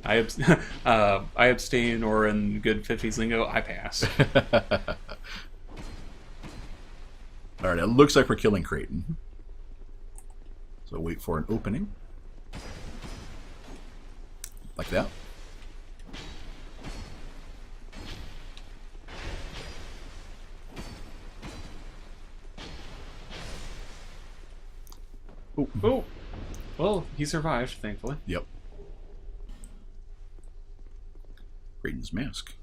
I abstain, or in good 50s lingo, I pass. Alright, it looks like we're killing Creighton. So wait for an opening. Like that. Oh, oh. Well, he survived, thankfully. Yep. Creighton's mask.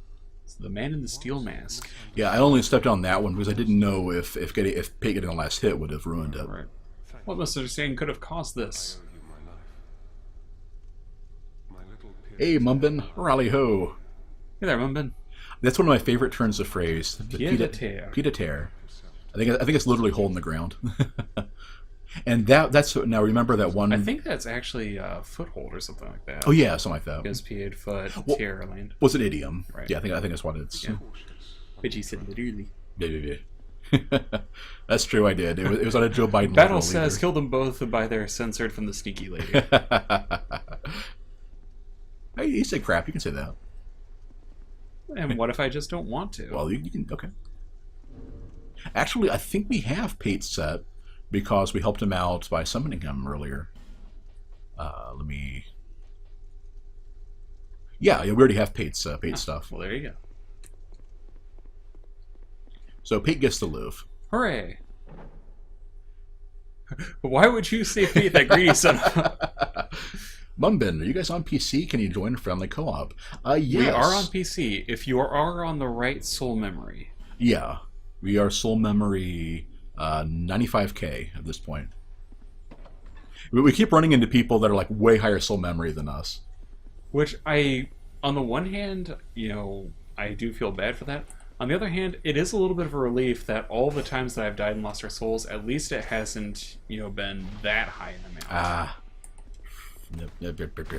It's the man in the steel mask. Yeah, I only stepped on that one because I didn't know if Pate getting the last hit would have ruined it. Right. What misunderstanding could have caused this? Hey, Mumbin, rally ho! Hey there, Mumbin. That's one of my favorite turns of phrase. Pied à terre. Pied à terre. I think it's literally holding the ground. And that's now remember that one. I think that's actually foothold or something like that. Oh yeah, something like that. Because pied, foot, terre, land. Was it idiom? Right. Yeah, I think that's what it's. Yeah. But you said literally. Yeah. That's true. I did. It was on a Joe Biden. Battle says kill them both by their censored from the sneaky lady. Hey, you say crap. You can say that. And what if I just don't want to? Well, you can. Okay. Actually, I think we have Pate's set because we helped him out by summoning him earlier. Let me. Yeah, we already have Pate's stuff. Well, there you go. So Pate gets to live. Hooray! Why would you say Pate, that greedy son of... Mumbin, are you guys on PC? Can you join a friendly co-op? Yes. We are on PC. If you are on the right soul memory. Yeah. We are soul memory 95k at this point. We keep running into people that are like way higher soul memory than us. Which on the one hand, I do feel bad for that. On the other hand, it is a little bit of a relief that all the times that I've died and lost our souls, at least it hasn't, been that high in amount. Ah. Okay.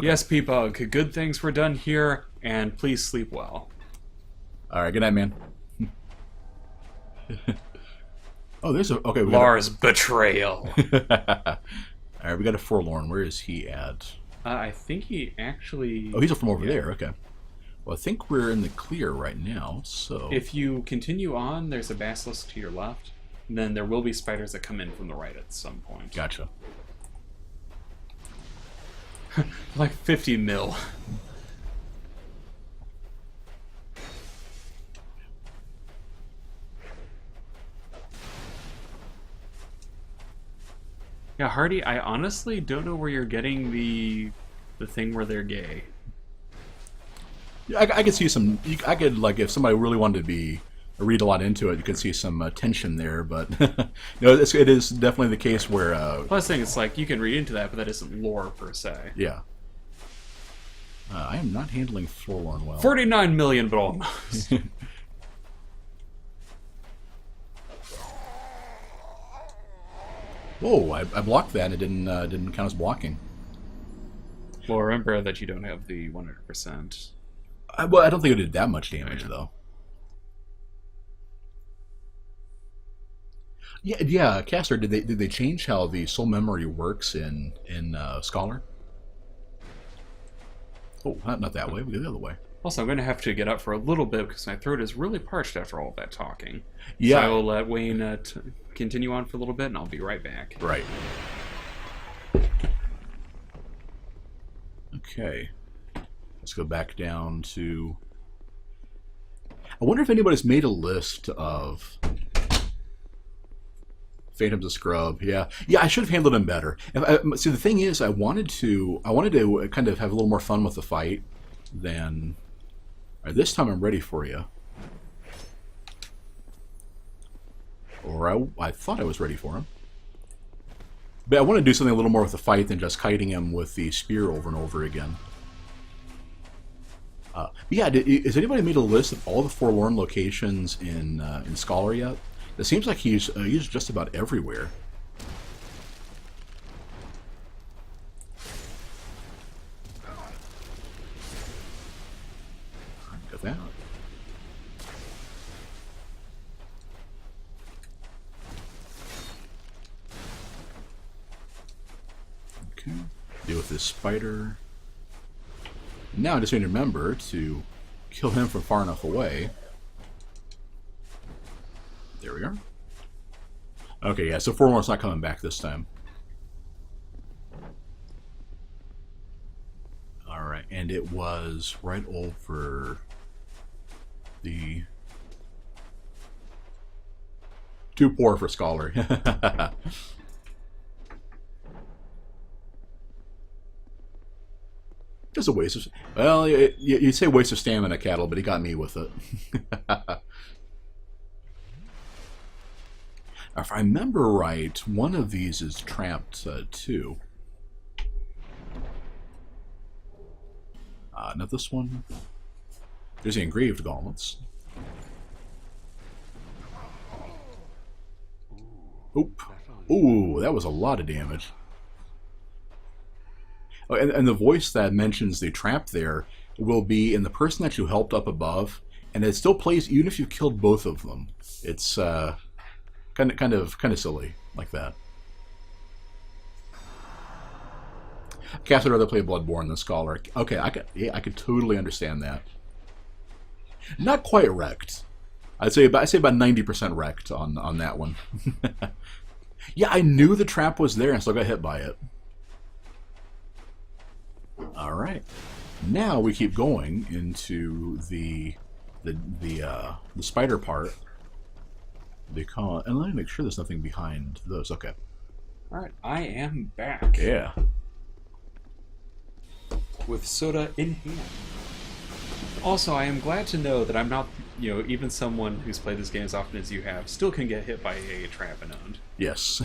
Yes, P-Bug, good things were done here, and please sleep well. Alright, good night, man. Oh, there's a... Okay, Lars' betrayal. Alright, we got a Forlorn. Where is he at? I think he actually... Oh, he's from over there. Okay. Well, I think we're in the clear right now, so... If you continue on, there's a basilisk to your left. And then there will be spiders that come in from the right at some point. Gotcha. Like 50 mil. Yeah, Hardy, I honestly don't know where you're getting the thing where they're gay. Yeah, I could see some... I could, like, if somebody really wanted to read a lot into it, you could see some tension there, but... it is definitely the case where... Plus, thing, it's like, you can read into that, but that isn't lore, per se. Yeah. I am not handling Forlorn well. 49 million, but almost. Whoa, I blocked that and it didn't count as blocking. Well, remember that you don't have the 100%. Well, I don't think it did that much damage, though. Yeah, Caster, did they change how the soul memory works in Scholar? Oh, not that way. We go the other way. Also, I'm going to have to get up for a little bit because my throat is really parched after all that talking. Yeah. So I will let Wayne continue on for a little bit, and I'll be right back. Right. Okay. Let's go back down to... I wonder if anybody's made a list of... Phantoms of Scrub, yeah. Yeah, I should have handled him better. See, the thing is, I wanted to kind of have a little more fun with the fight than... All right, this time I'm ready for you. Or I thought I was ready for him. But I want to do something a little more with the fight than just kiting him with the spear over and over again. Yeah, has anybody made a list of all the Forlorn locations in Scholar yet? It seems like he's just about everywhere. Got that. Okay. Deal with this spider. Now I just need to remember to kill him from far enough away. There we are. Okay, yeah, so Foremore's not coming back this time. Alright, and it was right over the... Too poor for Scholar. Just a waste of... Well, you'd say waste of stamina, Cattle, but he got me with it. If I remember right, one of these is trapped, too. Not this one. There's the engraved gauntlets. Oop. Ooh, that was a lot of damage. Oh, and the voice that mentions the trap there will be in the person that you helped up above, and it still plays even if you've killed both of them. It's kind of silly like that. Cass would rather play Bloodborne than Scholar. Okay, I could totally understand that. Not quite wrecked. I'd say about 90% wrecked on that one. Yeah, I knew the trap was there and still got hit by it. All right, now we keep going into the spider part. And let me make sure there's nothing behind those. Okay. All right, I am back. Yeah. With soda in hand. Also, I am glad to know that I'm not, even someone who's played this game as often as you have, still can get hit by a trap and owned. Yes.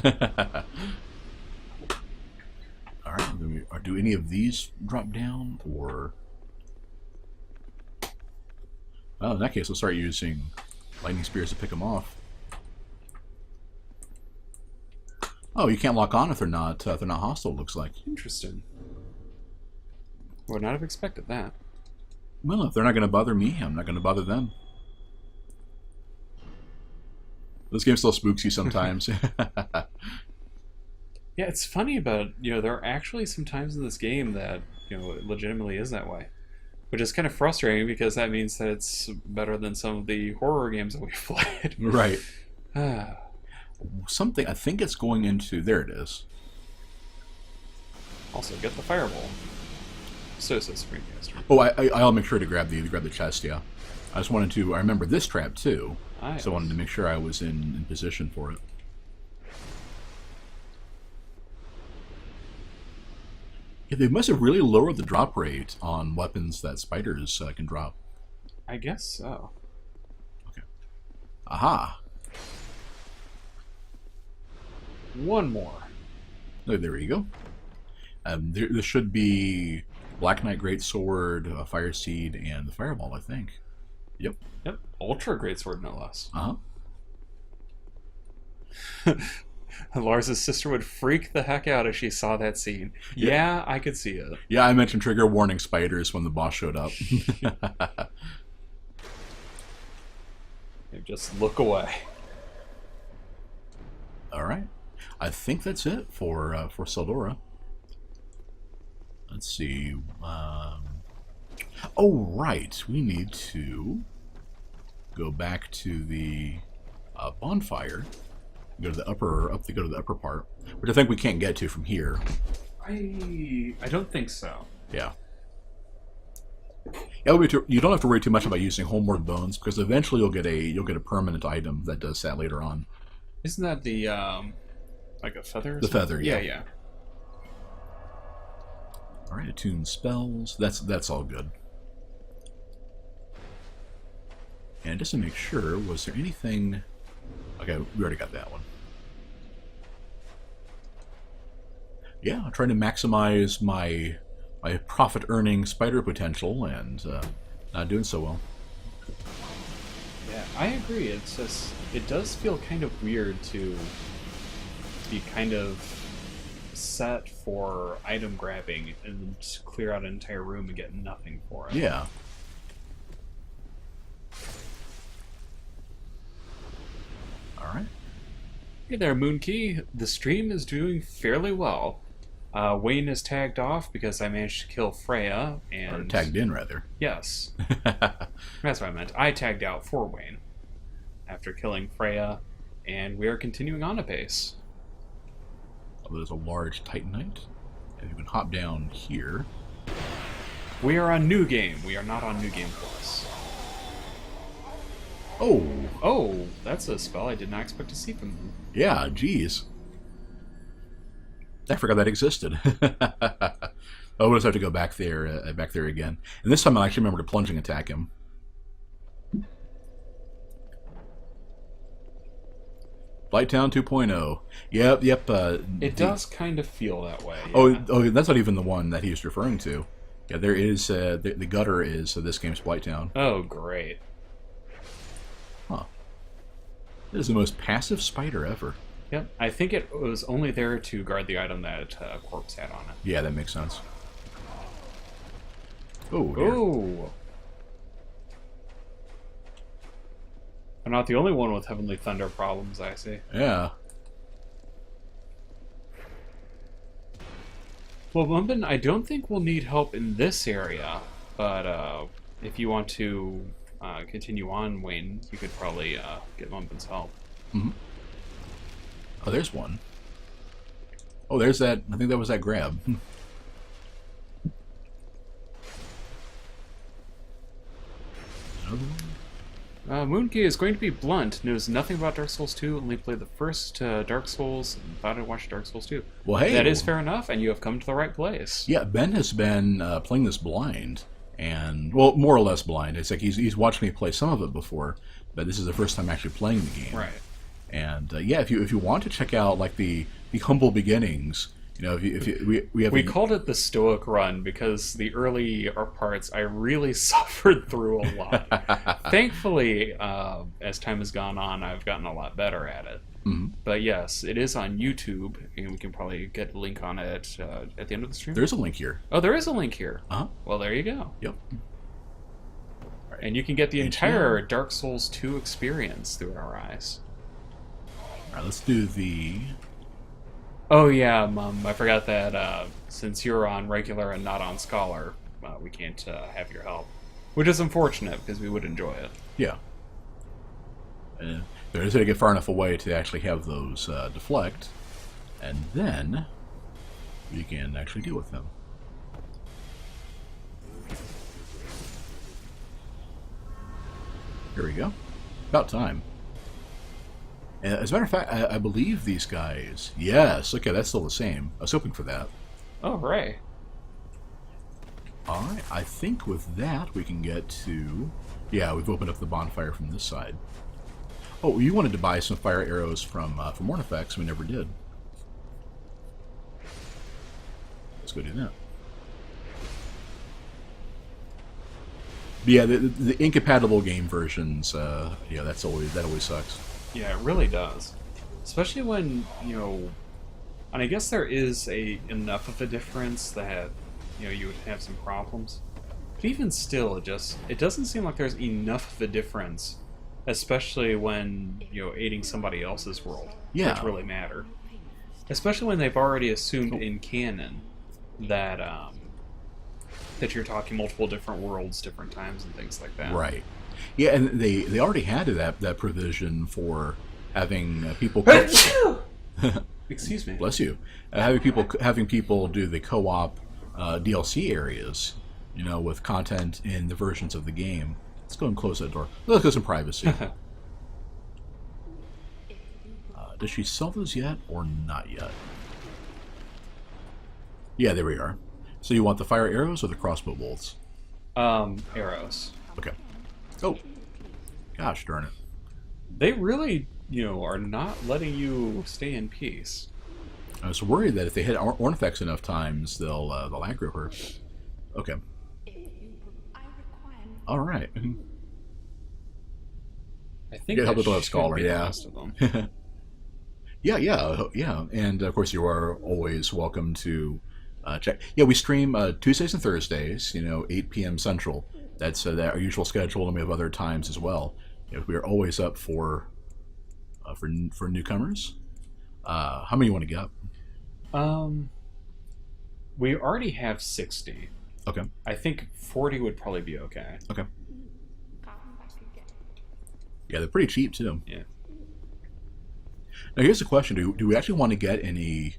All right. Do any of these drop down, or? Well, in that case, we'll start using lightning spears to pick them off. Oh, you can't lock on if they're not hostile. Looks like. Interesting. Would not have expected that. Well, if they're not going to bother me, I'm not going to bother them. This game still spooks you sometimes. Yeah, it's funny about, there are actually some times in this game that, it legitimately is that way. Which is kind of frustrating because that means that it's better than some of the horror games that we've played. Right. Something, I think it's going into... There it is. Also, get the fireball. So Screencaster. Oh, I'll make sure to grab the chest, yeah. I just wanted to... I remember this trap, too. So I wanted to make sure I was in position for it. Yeah, they must have really lowered the drop rate on weapons that spiders can drop. I guess so. Okay. Aha! One more. Oh, there you go. There should be Black Knight Greatsword, Fire Seed, and the Fireball, I think. Yep. Yep. Ultra Greatsword, no less. Uh-huh. Lars' sister would freak the heck out if she saw that scene. Yeah, I could see it. Yeah, I mentioned trigger warning spiders when the boss showed up. Just look away. All right. I think that's it for Sildora. Let's see. Oh, right. We need to go back to the bonfire. Go to the upper part, which I think we can't get to from here. I don't think so. Yeah. You don't have to worry too much about using Homeward Bones because eventually you'll get a permanent item that does that later on. Isn't that the like a feather? The feather, yeah. Yeah. All right, attune spells. That's all good. And just to make sure, was there anything? Okay, we already got that one. Yeah, I'm trying to maximize my profit-earning spider potential, and not doing so well. Yeah, I agree. It's just it does feel kind of weird to be kind of set for item grabbing and clear out an entire room and get nothing for it. Yeah. All right. Hey there, Moonkey. The stream is doing fairly well. Wayne is tagged off because I managed to kill Freya, Or and tagged in, rather. yes, that's what I meant. I tagged out for Wayne after killing Freya, and we are continuing on apace. Oh, there's a large Titanite. And you can hop down here. We are on New Game. We are not on New Game Plus. Oh, Oh, that's a spell I did not expect to see from them. yeah, geez. I forgot that existed. Oh, we'll just have to go back there again. And this time I actually remember to plunging attack him. Blighttown 2.0. Yep. It does kind of feel that way. Yeah. Oh, that's not even the one that he was referring to. Yeah, there is, the gutter is this game's Blighttown. Oh, great. Huh. This is the most passive spider ever. Yep. I think it was only there to guard the item that Corpse had on it. Yeah, that makes sense. Oh, dear. Oh. I'm not the only one with Heavenly Thunder problems, I see. Yeah. Well, Mumpin, I don't think we'll need help in this area, but if you want to continue on, Wayne, you could probably get Mumpin's help. Mm-hmm. Oh, there's one. Oh, there's that. I think that was that grab. Another one? Moonkey is going to be blunt, knows nothing about Dark Souls 2, only played the first Dark Souls, and thought I'd watch Dark Souls 2. Well, hey. That is fair enough, and you have come to the right place. Yeah, Ben has been playing this blind, and, well, more or less blind. It's like he's watched me play some of it before, but this is the first time actually playing the game. Right. And yeah, if you want to check out like the humble beginnings, you know, we called it the Stoic run because the early parts I really suffered through a lot. Thankfully, as time has gone on, I've gotten a lot better at it. Mm-hmm. But yes, it is on YouTube, and we can probably get a link on it at the end of the stream. There's a link here. Oh, there is a link here. Uh-huh. Well, there you go. Yep. And you can get the entire Dark Souls 2 experience through our eyes. All right, let's do the... Oh yeah, Mum, I forgot that since you're on regular and not on scholar, we can't have your help. Which is unfortunate, because we would enjoy it. Yeah. There is to get far enough away to actually have those deflect, and then we can actually deal with them. Here we go. About time. As a matter of fact, I believe these guys... Yes, okay, that's still the same. I was hoping for that. Oh, right. Alright, I think with that we can get to... Yeah, we've opened up the bonfire from this side. Oh, you wanted to buy some fire arrows from Ornifex. We never did. Let's go do that. But yeah, the incompatible game versions, yeah, that always sucks. Yeah, it really does. Especially when, you know... And I guess there is enough of a difference that, you know, you would have some problems. But even still, it doesn't seem like there's enough of a difference, especially when, you know, aiding somebody else's world. Yeah. Which really matter. Especially when they've already assumed in canon that, that you're talking multiple different worlds, different times, and things like that. Right. Yeah, and they already had that provision for having people... Excuse me. Bless you. Having people do the co-op DLC areas, you know, with content in the versions of the game. Let's go and close that door. Let's get some privacy. Does she sell those yet or not yet? Yeah, there we are. So you want the fire arrows or the crossbow bolts? Arrows. Okay. Oh. Gosh darn it. They really, you know, are not letting you stay in peace. I was worried that if they hit Ornifex enough times, they'll aggro her. Okay. All right. I think Get help with the should scholar, be the yeah. rest of them. yeah. And of course, you are always welcome to check. Yeah, we stream Tuesdays and Thursdays. You know, 8 p.m. Central. That's our usual schedule, and we have other times as well. You know, we are always up for newcomers. How many you want to get? We already have 60. Okay. I think 40 would probably be okay. Okay. Yeah, they're pretty cheap too. Yeah. Now here's the question: Do we actually want to get any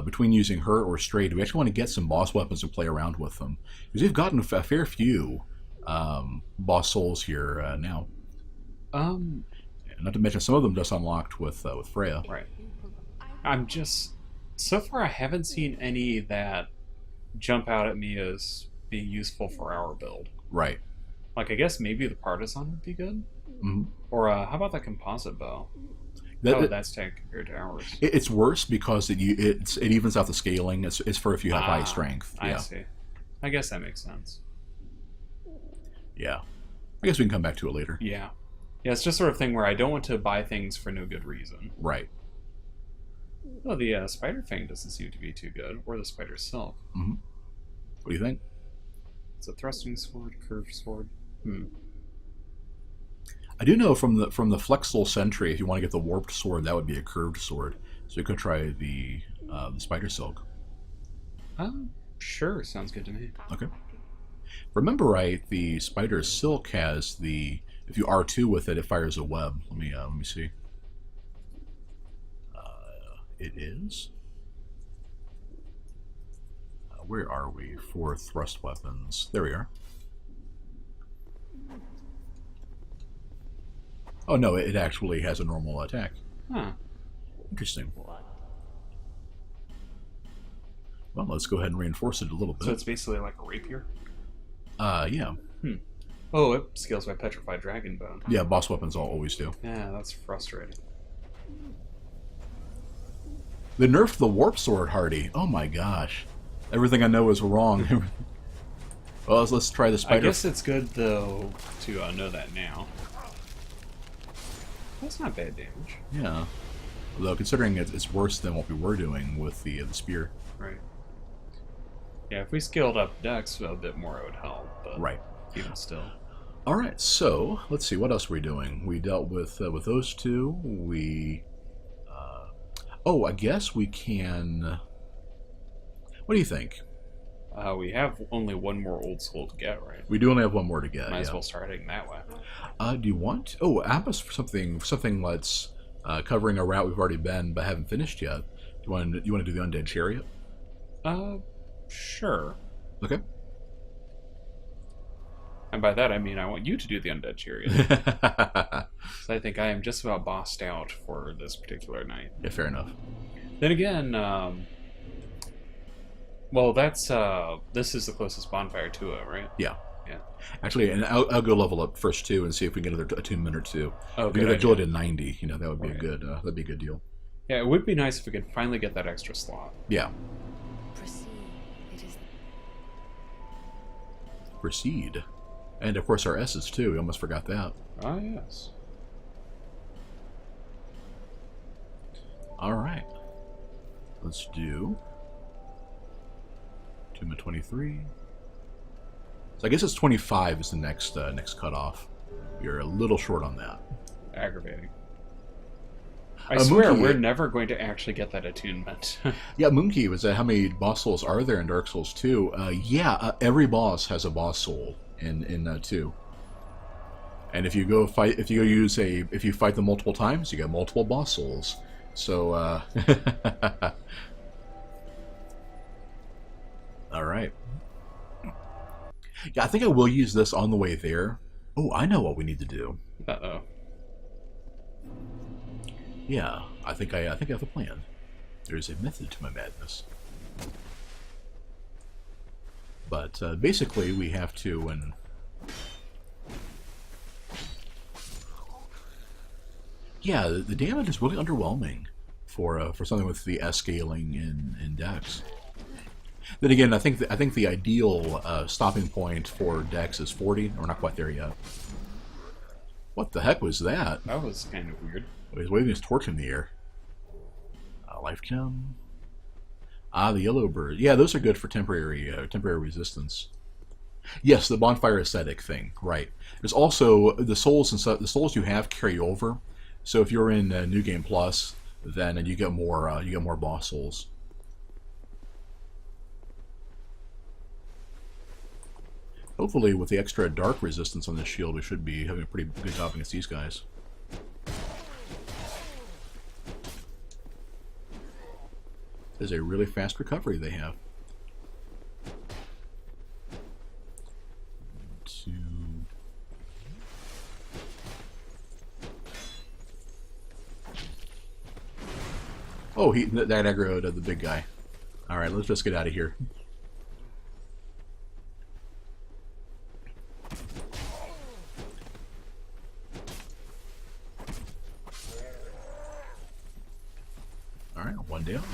between using her or Stray? Do we actually want to get some boss weapons and play around with them? Because we've gotten a fair few boss souls here now. Not to mention some of them just unlocked with Freya. Right. I'm just so far I haven't seen any that jump out at me as being useful for our build. Right. Like I guess maybe the partisan would be good. Mm-hmm. Or how about the composite bow? That's tank compared to ours. It's worse because it evens out the scaling. It's for if you have high strength. I see. I guess that makes sense. Yeah. I guess we can come back to it later. Yeah. Yeah, it's just sort of thing where I don't want to buy things for no good reason. Right. Oh, the spider fang doesn't seem to be too good, or the spider silk. Mm-hmm. What do you think? It's a thrusting sword, curved sword. I do know from the Flexile Sentry, if you want to get the warped sword, that would be a curved sword. So you could try the spider silk. Sure, sounds good to me. Okay. Remember right, the spider silk has the, if you R2 with it, it fires a web. Let me see. It is. Where are we for thrust weapons? There we are. Oh no, it actually has a normal attack. Huh. Interesting. Well, let's go ahead and reinforce it a little bit. So it's basically like a rapier? Yeah. Oh, it scales by petrified dragon bone. Yeah, boss weapons always do. Yeah, that's frustrating. They nerfed the warp sword, Hardy. Oh my gosh. Everything I know is wrong. Well, let's try the spider. I guess it's good, though, to know that now. That's not bad damage. Yeah. Although, considering it's worse than what we were doing with the spear. Right. Yeah, if we scaled up Dex a bit more, it would help. But right. Even still. All right, so let's see. What else were we doing? We dealt with those two. We... oh, I guess we can... What do you think? We have only one more old soul to get, right? We do only have one more to get. Might as well start heading that way. Do you want? Oh, Atlas for something that's covering a route we've already been but haven't finished yet. You want to do the undead chariot? Sure. Okay. And by that I mean I want you to do the undead chariot. So I think I am just about bossed out for this particular night. Yeah, fair enough. Then again, well, that's this is the closest bonfire to it, right? Yeah. Yeah. Actually, and I'll go level up first too and see if we can get another attunement or two. Oh, if we good get idea. agility to 90, that would be a good. That'd be a good deal. Yeah, it would be nice if we could finally get that extra slot. Yeah. Proceed. It is. Proceed, and of course our S's too. We almost forgot that. Ah, yes. All right. Let's do. Tomb of 23. So I guess it's 25 is the next cutoff. You're a little short on that. Aggravating. I swear, Monkey, we're never going to actually get that attunement. Yeah, Monkey was how many boss souls are there in Dark Souls 2? Every boss has a boss soul in 2. And if you fight them multiple times, you get multiple boss souls. So all right. Yeah, I think I will use this on the way there. Oh, I know what we need to do. Uh-oh. Yeah, I think I have a plan. There's a method to my madness. But basically, we have to yeah, the damage is really underwhelming for something with the S scaling in Dex. Then again, I think the ideal stopping point for Dex is 40. We're not quite there yet. What the heck was that? That was kind of weird. He's waving his torch in the air. Life gem. The yellow bird. Yeah, those are good for temporary resistance. Yes, the bonfire aesthetic thing. Right. There's also the souls and stuff. The souls you have carry over. So if you're in New Game Plus, then you get more boss souls. Hopefully, with the extra dark resistance on this shield, we should be having a pretty good job against these guys. There's a really fast recovery they have. 2. Oh, that aggroed the big guy. Alright, let's just get out of here. Alright, one down.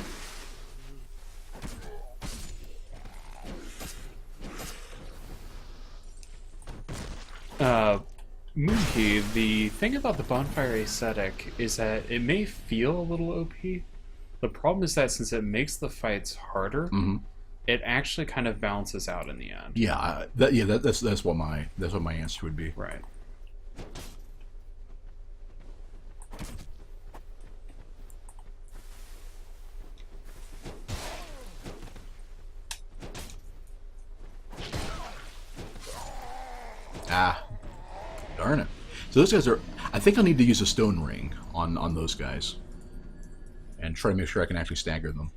Moonkey, the thing about the bonfire ascetic is that it may feel a little OP. The problem is that since it makes the fights harder, it actually kind of balances out in the end. Yeah, that's what my answer would be. Right. Ah, darn it. So those guys are... I think I'll need to use a stone ring on those guys. And try to make sure I can actually stagger them.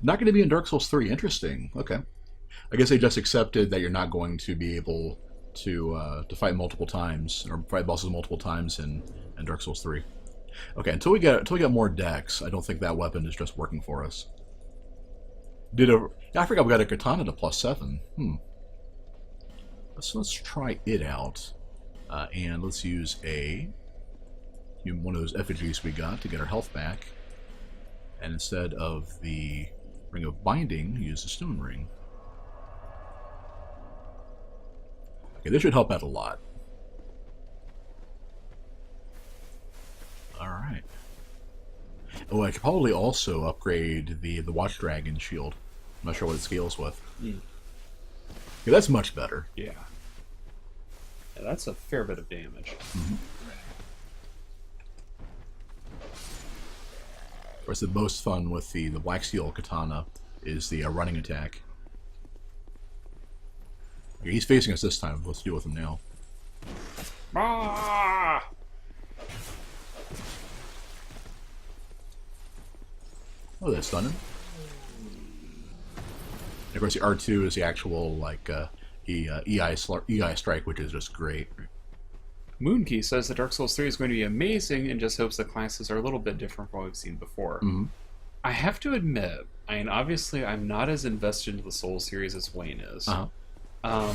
Not going to be in Dark Souls 3. Interesting. Okay. I guess they just accepted that you're not going to be able to fight multiple times, or fight bosses multiple times in Dark Souls 3. Okay, until we get more decks, I don't think that weapon is just working for us. I forgot we got a katana to +7. Let's try it out, and let's use one of those effigies we got to get our health back, and instead of the Ring of Binding, use the Stone Ring. Okay, this should help out a lot. Alright. Oh, I could probably also upgrade the Watch Dragon shield. I'm not sure what it scales with. Yeah, that's much better. Yeah. Yeah, that's a fair bit of damage. Of course, the most fun with the Black Steel Katana is the running attack. Okay, he's facing us this time. Let's deal with him now. Ah! Oh, that's stunning. And of course, the R2 is the actual EI strike, which is just great. Moonkey says that Dark Souls 3 is going to be amazing and just hopes the classes are a little bit different from what we've seen before. I have to admit, I mean, obviously I'm not as invested into the Souls series as Wayne is. I'm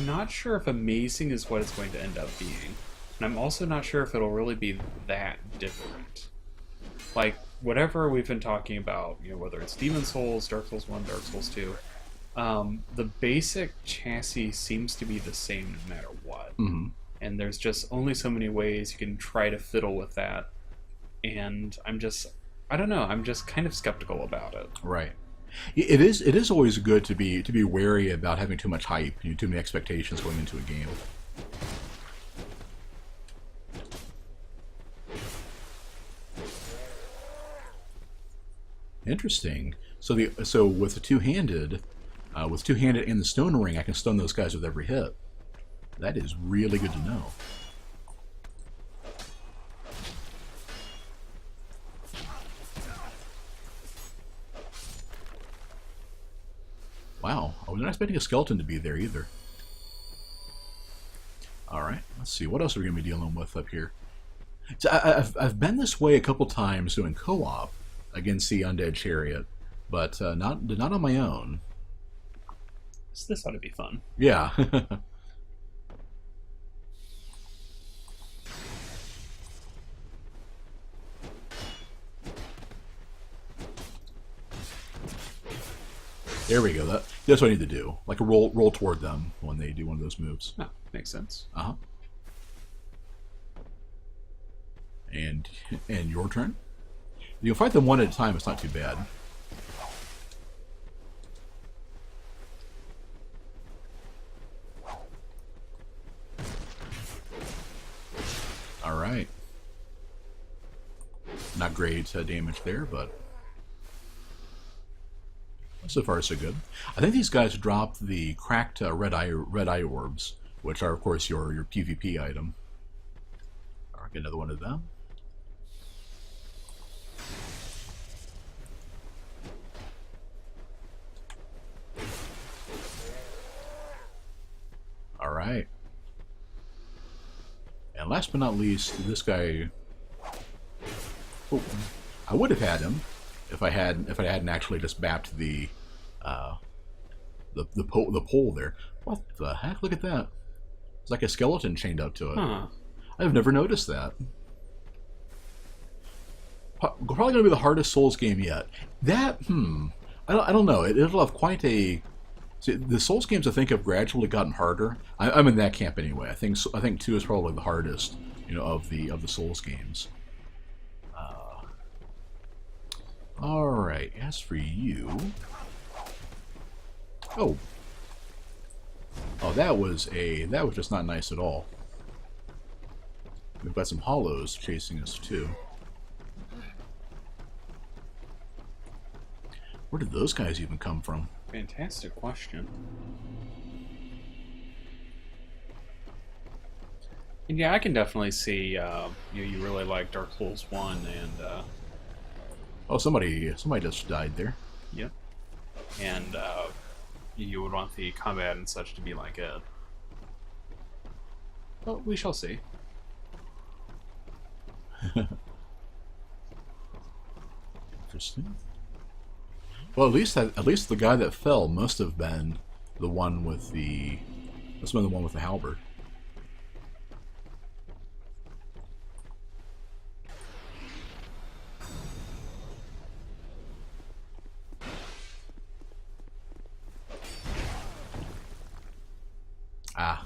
not sure if amazing is what it's going to end up being. And I'm also not sure if it'll really be that different. Like, whatever we've been talking about, you know, whether it's Demon Souls, Dark Souls 1, Dark Souls 2, the basic chassis seems to be the same no matter what. And there's just only so many ways you can try to fiddle with that. And I don't know, I'm just kind of skeptical about it. Right. It is always good to be wary about having too much hype, too many expectations going into a game. Interesting. So with the two-handed and the stone ring, I can stun those guys with every hit. That is really good to know. Wow, I was not expecting a skeleton to be there either. Alright, let's see, what else are we going to be dealing with up here? So I've been this way a couple times doing co-op against the Undead Chariot, but not on my own. So this ought to be fun. Yeah. There we go. That's what I need to do. Like a roll toward them when they do one of those moves. Oh, makes sense. And your turn. You can fight them one at a time. It's not too bad. All right. Not great damage there, but So far, so good. I think these guys dropped the cracked red eye orbs, which are, of course, your PvP item. I'll get another one of them. All right. And last but not least, this guy. Oh, I would have had him if I hadn't actually just bapped the pole there. What the heck? Look at that. It's like a skeleton chained up to it. Huh. I've never noticed that. Probably going to be the hardest Souls game yet. That, I don't know. It'll have quite a... See, the Souls games, I think, have gradually gotten harder. I'm in that camp anyway. I think 2 is probably the hardest, of the Souls games. All right. As for you, oh, that was just not nice at all. We've got some hollows chasing us too. Where did those guys even come from? Fantastic question. And yeah, I can definitely see you really like Dark Souls 1 and Oh, somebody just died there. yep. And you would want the combat and such to be like it. But we shall see. Interesting. Well, at least the guy that fell must have been the one with the halberd. Ah,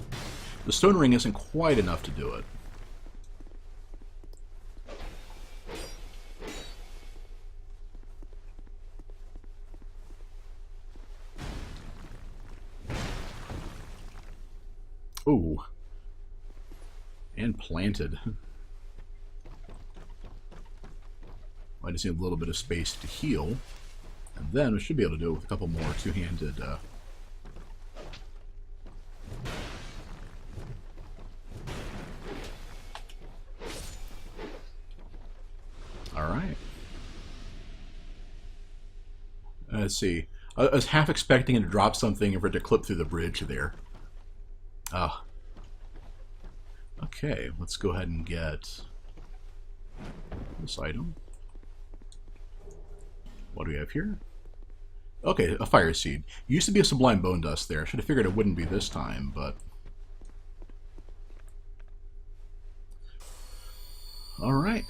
the stone ring isn't quite enough to do it. Ooh. And planted. I just need a little bit of space to heal. And then we should be able to do it with a couple more two-handed... Alright. Let's see. I was half expecting it to drop something and for it to clip through the bridge there. Ah. Okay, let's go ahead and get this item. What do we have here? Okay, a fire seed. Used to be a sublime bone dust there. Should have figured it wouldn't be this time, but... Alright.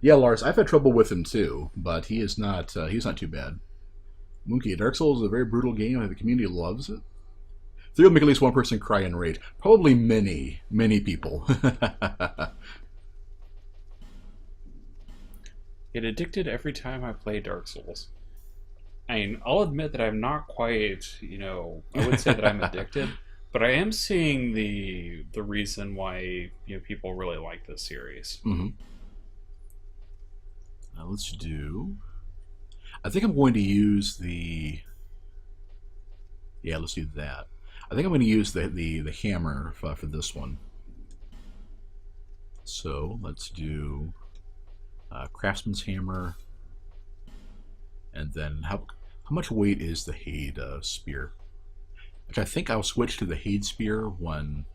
Yeah, Lars, I've had trouble with him too, but he's not too bad. Monkey, Dark Souls is a very brutal game, and the community loves it. So you'll make at least one person cry in rage. Probably many, many people. Get addicted every time I play Dark Souls. I mean, I'll admit that I'm not quite, I would say that I'm addicted, but I am seeing the reason why people really like this series. Mm-hmm. Now let's do... I think I'm going to use the... Yeah, let's do that. I think I'm going to use the hammer for this one. So let's do craftsman's hammer, and then how much weight is the Hade spear? Which I think I'll switch to the Hade spear when.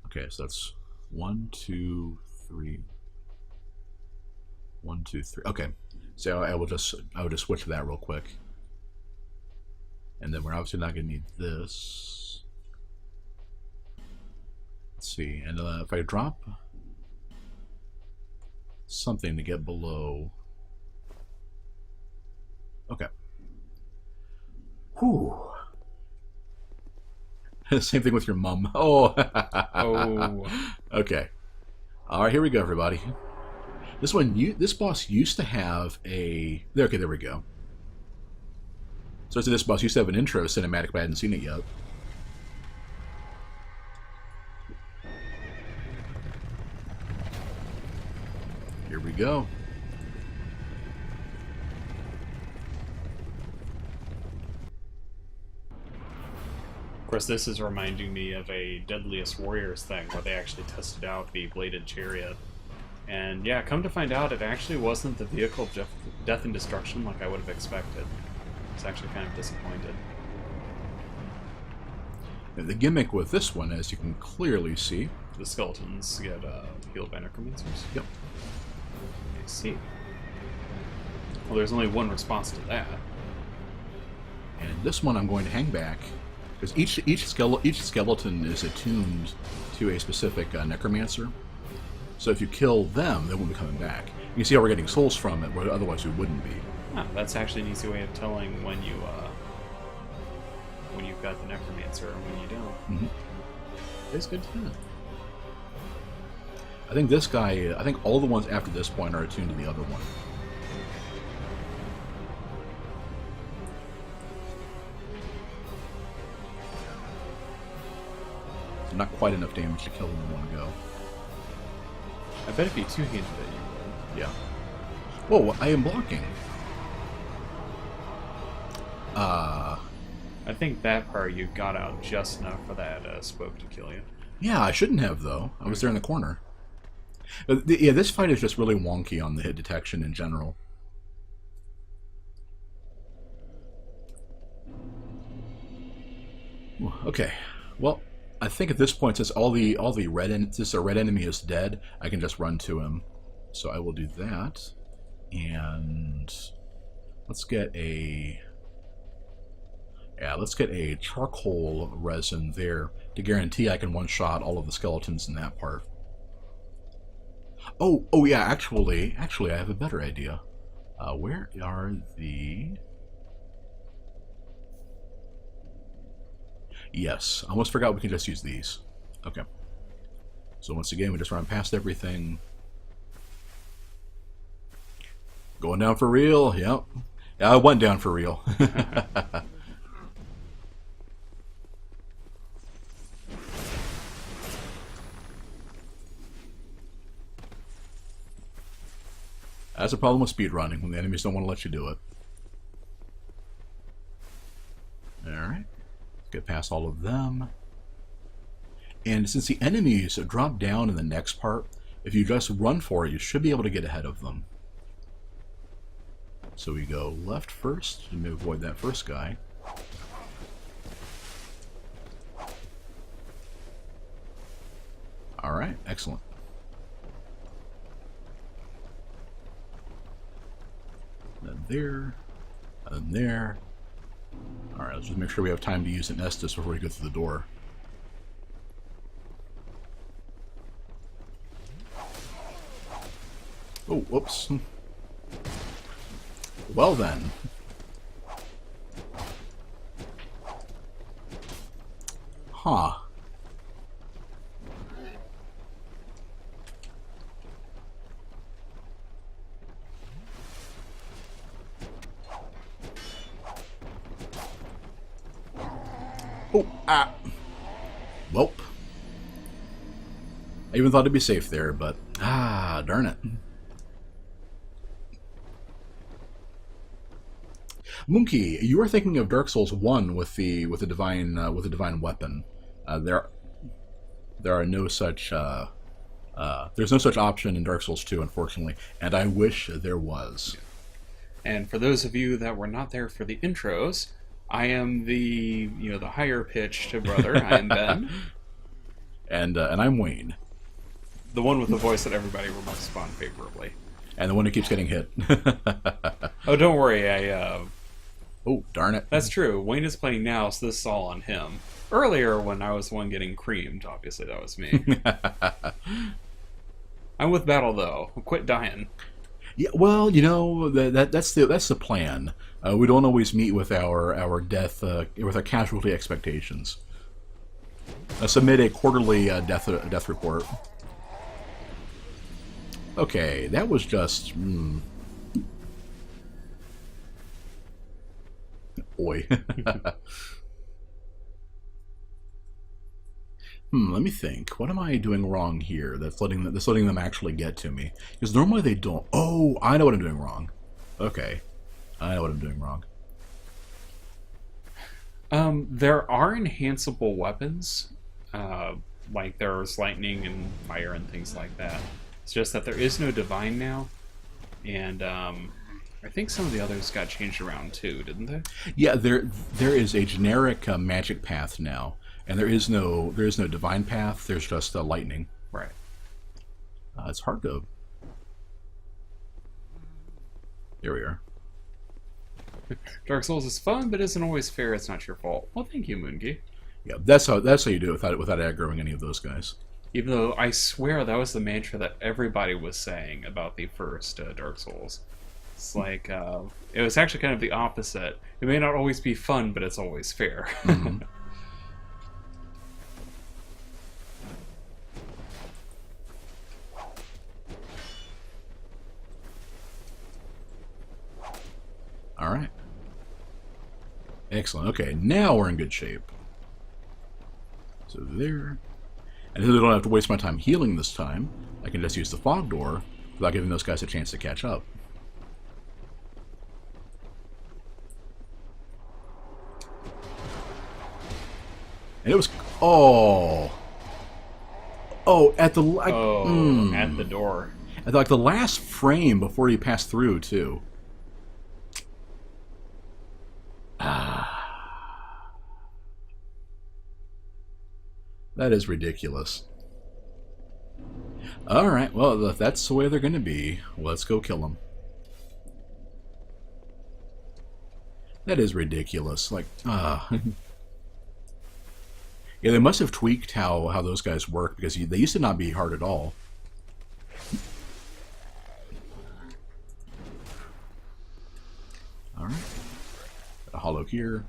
Okay, so that's 1, 2, 3. 1, 2, 3. Okay, so I will just switch to that real quick, and then we're obviously not going to need this. Let's see, and if I drop something to get below... Okay. Whew. Same thing with your mum. Oh. Oh. Okay. All right, here we go, everybody. This boss used to have a... Okay, there we go. So this boss used to have an intro cinematic, but I hadn't seen it yet. Here we go. course, this is reminding me of a Deadliest Warriors thing where they actually tested out the bladed chariot. And yeah, come to find out, it actually wasn't the vehicle of death and destruction like I would have expected. I was actually kind of disappointed. And the gimmick with this one, as you can clearly see... The skeletons get healed by necromancers. Yep. I see. Well, there's only one response to that. And this one I'm going to hang back, because each skeleton is attuned to a specific necromancer. So if you kill them, they won't be coming back. You can see how we're getting souls from it, where otherwise we wouldn't be. Ah, that's actually an easy way of telling when you've got the necromancer and when you don't. Mm-hmm. It's good to know. I think this guy, I think all the ones after this point are attuned to the other one. So not quite enough damage to kill them in one go. I bet if you two-handed it, you would. Yeah. Whoa, I am blocking. I think that part you got out just enough for that spoke to kill you. Yeah, I shouldn't have, though. I was there in the corner. Yeah, this fight is just really wonky on the hit detection in general. Okay, well, I think at this point, since the red enemy is dead, I can just run to him. So I will do that, and let's get a charcoal resin there to guarantee I can one-shot all of the skeletons in that part. Oh yeah, actually, I have a better idea. Where are the... Yes, I almost forgot we can just use these. Okay. So once again, we just run past everything. Going down for real, yep. Yeah, I went down for real. That's a problem with speedrunning, when the enemies don't want to let you do it. Alright. Get past all of them. And since the enemies drop down in the next part, if you just run for it, you should be able to get ahead of them. So we go left first, to avoid that first guy. Alright, excellent. Then there, and then there. Alright, let's just make sure we have time to use an Estus before we go through the door. Oh, whoops. Well then. Huh. Oh, ah. Welp. I even thought it'd be safe there, but darn it. Monkey, you were thinking of Dark Souls 1 with the divine weapon. There are no such there's no such option in Dark Souls 2, unfortunately, and I wish there was. And for those of you that were not there for the intros, I am the higher pitched brother. I am Ben, and I'm Wayne, the one with the voice that everybody remarks upon favorably, and the one who keeps getting hit. Oh, don't worry, Oh, darn it. That's true. Wayne is playing now, so this is all on him. Earlier, when I was the one getting creamed, obviously that was me. I'm with Battle, though. Quit dying. Yeah, well, that's the plan. We don't always meet with our death with our casualty expectations. Submit a quarterly death report. Okay, that was just. Boy. Let me think. What am I doing wrong here that's letting them actually get to me? Because normally they don't. Oh, I know what I'm doing wrong. Okay. I know what I'm doing wrong. There are enhanceable weapons, uh, like there's lightning and fire and things like that. It's just that there is no divine now, and I think some of the others got changed around too, didn't they? Yeah, there is a generic magic path now, and there is no divine path. There's just lightning. Right. It's hard to. There we are. Dark Souls is fun, but isn't always fair. It's not your fault. Well, thank you, Moongi. Yeah, that's how you do it without aggroing any of those guys. Even though I swear that was the mantra that everybody was saying about the first Dark Souls. It's like, it was actually kind of the opposite. It may not always be fun, but it's always fair. Mm-hmm. All right. Excellent. Okay, now we're in good shape. So there. And since I don't have to waste my time healing this time, I can just use the fog door without giving those guys a chance to catch up. And it was... Oh! Oh, at the... At the door. At like the last frame before you pass through, too. That is ridiculous. Alright, well, if that's the way they're going to be, let's go kill them. That is ridiculous. Like, Yeah, they must have tweaked how those guys work, because they used to not be hard at all. Alright. A hollow here.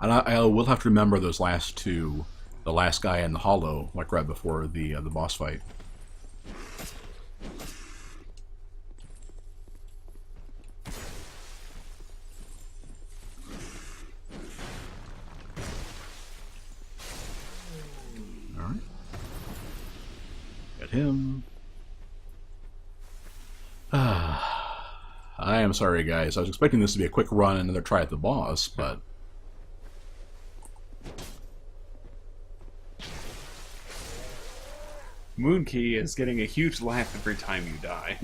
And I will have to remember those last two. The last guy in the hollow, like right before the boss fight. Alright. Got him. I am sorry, guys. I was expecting this to be a quick run and another try at the boss, but... Moonkey is getting a huge laugh every time you die.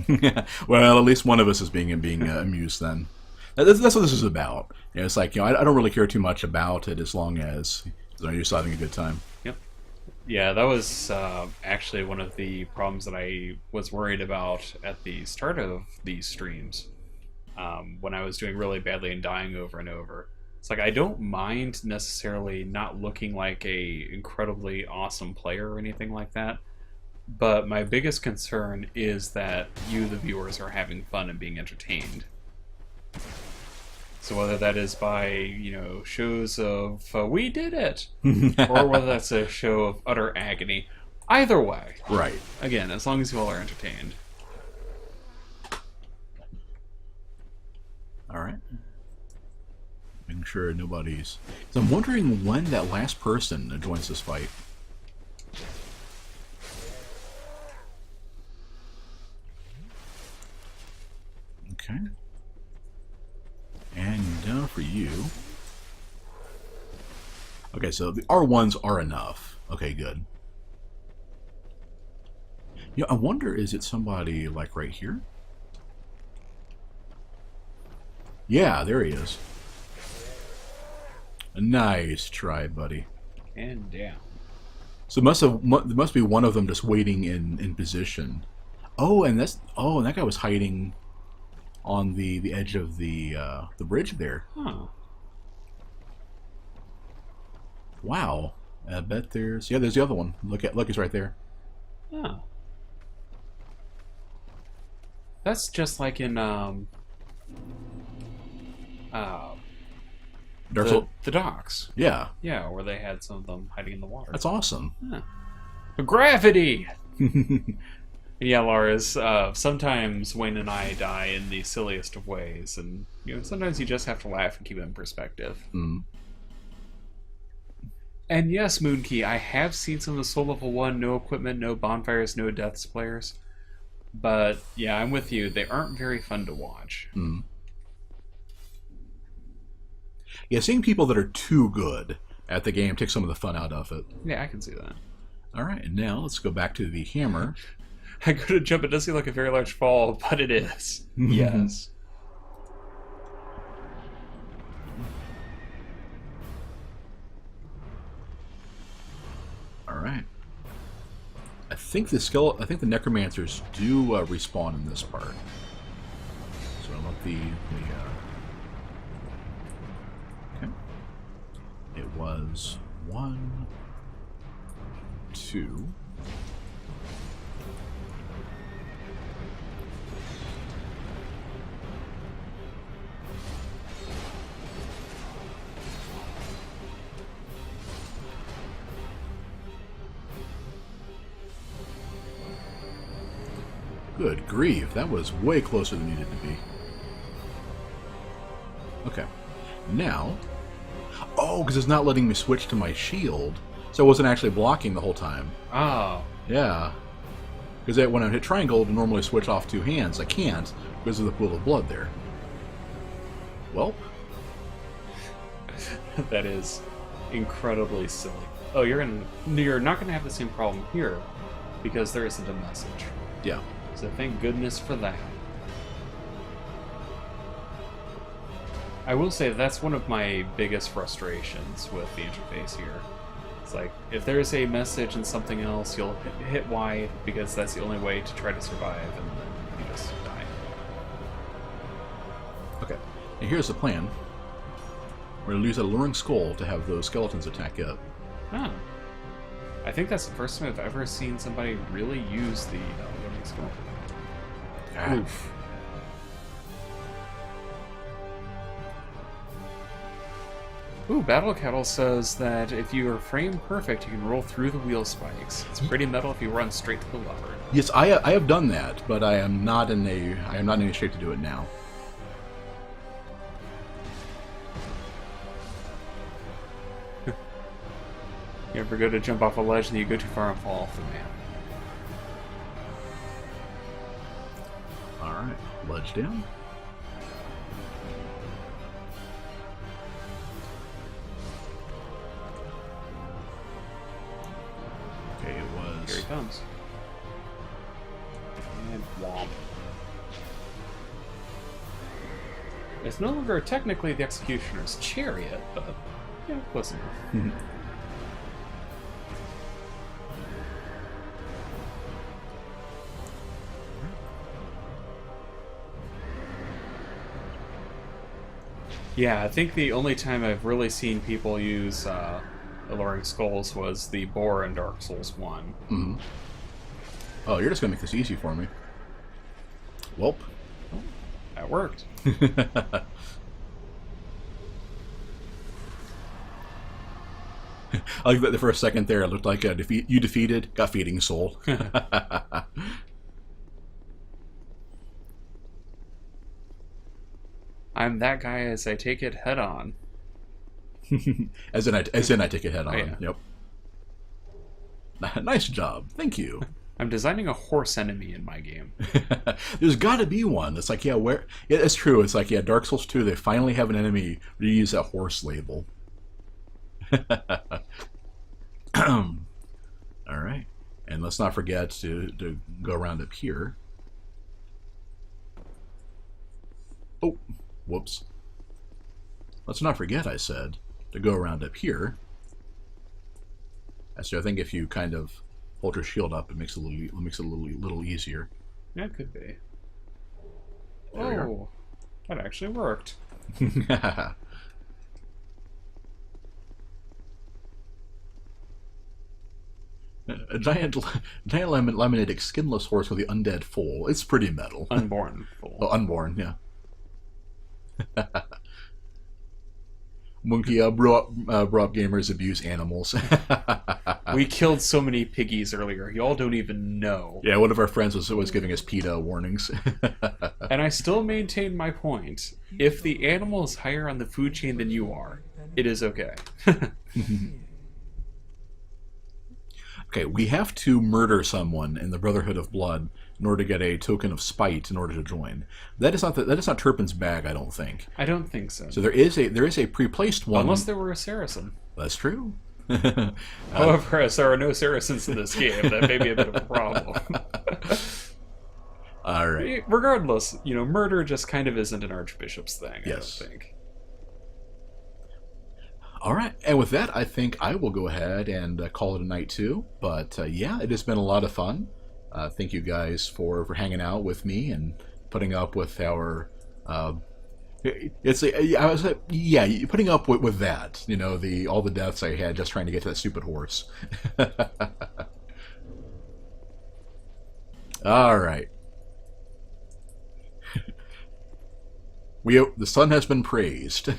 Well, at least one of us is being amused then. That's what this is about. You know, it's like, I don't really care too much about it as long as you're just having a good time. Yep. Yeah, that was actually one of the problems that I was worried about at the start of these streams, when I was doing really badly and dying over and over. It's like, I don't mind necessarily not looking like a incredibly awesome player or anything like that, but my biggest concern is that you, the viewers, are having fun and being entertained. So whether that is by, shows of, we did it, or whether that's a show of utter agony, either way. Right. Again, as long as you all are entertained. Alright. Making sure nobody's... So I'm wondering when that last person joins this fight. Okay. And now for you. Okay, so the R1s are enough. Okay, good. Yeah, I wonder, is it somebody like right here? Yeah, there he is. Nice try, buddy. And down. So there must be one of them just waiting in position. Oh, and that guy was hiding on the edge of the bridge there. Huh. Wow. I bet there's the other one. Look, he's right there. Oh. That's just like in the docks. Yeah. Yeah, where they had some of them hiding in the water. That's awesome. Huh. Gravity! Yeah, Lars, sometimes Wayne and I die in the silliest of ways, and sometimes you just have to laugh and keep it in perspective. Mm. And yes, Moonkey, I have seen some of the Soul Level 1, no equipment, no bonfires, no deaths players. But, yeah, I'm with you. They aren't very fun to watch. Mm. Yeah, seeing people that are too good at the game takes some of the fun out of it. Yeah, I can see that. All right, and now let's go back to the hammer. I go to jump. It does seem like a very large fall, but it is. Yes. All right. I think the necromancers do respawn in this part. So I want the okay. It was 1, 2. Good grief, that was way closer than it needed to be. Okay, now... Oh, because it's not letting me switch to my shield, so I wasn't actually blocking the whole time. Oh. Yeah. Because when I hit triangle to normally switch off 2 hands, I can't because of the pool of blood there. Well. That is incredibly silly. Oh, you're not gonna have the same problem here because there isn't a message. Yeah. So thank goodness for that. I will say that's one of my biggest frustrations with the interface here. It's like, if there's a message and something else, you'll hit Y because that's the only way to try to survive, and then you just die. Okay, and here's the plan. We're going to use a luring skull to have those skeletons attack it. Huh. I think that's the first time I've ever seen somebody really use the luring skull. Ah. Oof. Ooh, Battle Cattle says that if you are frame perfect, you can roll through the wheel spikes. It's pretty metal if you run straight to the lever. Yes, I have done that, but I am not in any shape to do it now. You ever go to jump off a ledge and you go too far and fall off the map? Alright, ledge down. Okay, it was... Here he comes. And womp. It's no longer technically the Executioner's chariot, but, yeah, close enough. Yeah, I think the only time I've really seen people use Alluring Skulls was the boar in Dark Souls 1. Mm-hmm. Oh, you're just going to make this easy for me. Welp. That worked. I like that for a second there, it looked like you defeated, got feeding soul. I'm that guy as I take it head on. as in I take it head on. Oh, yeah. Yep. Nice job. Thank you. I'm designing a horse enemy in my game. There's got to be one. It's like, yeah, where? Yeah, it's true. It's like, yeah, Dark Souls 2, they finally have an enemy where you use that horse label. All right. And let's not forget to go around up here. Oh, whoops. Let's not forget, I said, to go around up here. So I think if you kind of hold your shield up, it makes it a little easier. Yeah, it could be. There Oh, that actually worked. A giant laminated skinless horse with the undead foal. It's pretty metal. Unborn fool. Oh, unborn, yeah. Monkey brought up gamers abuse animals. We killed so many piggies earlier. Y'all don't even know. Yeah, one of our friends was giving us PETA warnings. And I still maintain my point. If the animal is higher on the food chain than you are, it is okay. Okay, we have to murder someone in the Brotherhood of Blood in order to get a token of spite in order to join. That is not Turpin's bag, I don't think. I don't think so. So there is a pre-placed one. Unless there were a Saracen. That's true. However, as there are no Saracens in this game, that may be a bit of a problem. All right. Regardless, murder just kind of isn't an archbishop's thing, Yes. I don't think. All right, and with that, I think I will go ahead and call it a night too. But yeah, it has been a lot of fun. Thank you guys for hanging out with me and putting up with our. Putting up with that. All the deaths I had just trying to get to that stupid horse. All right. The sun has been praised.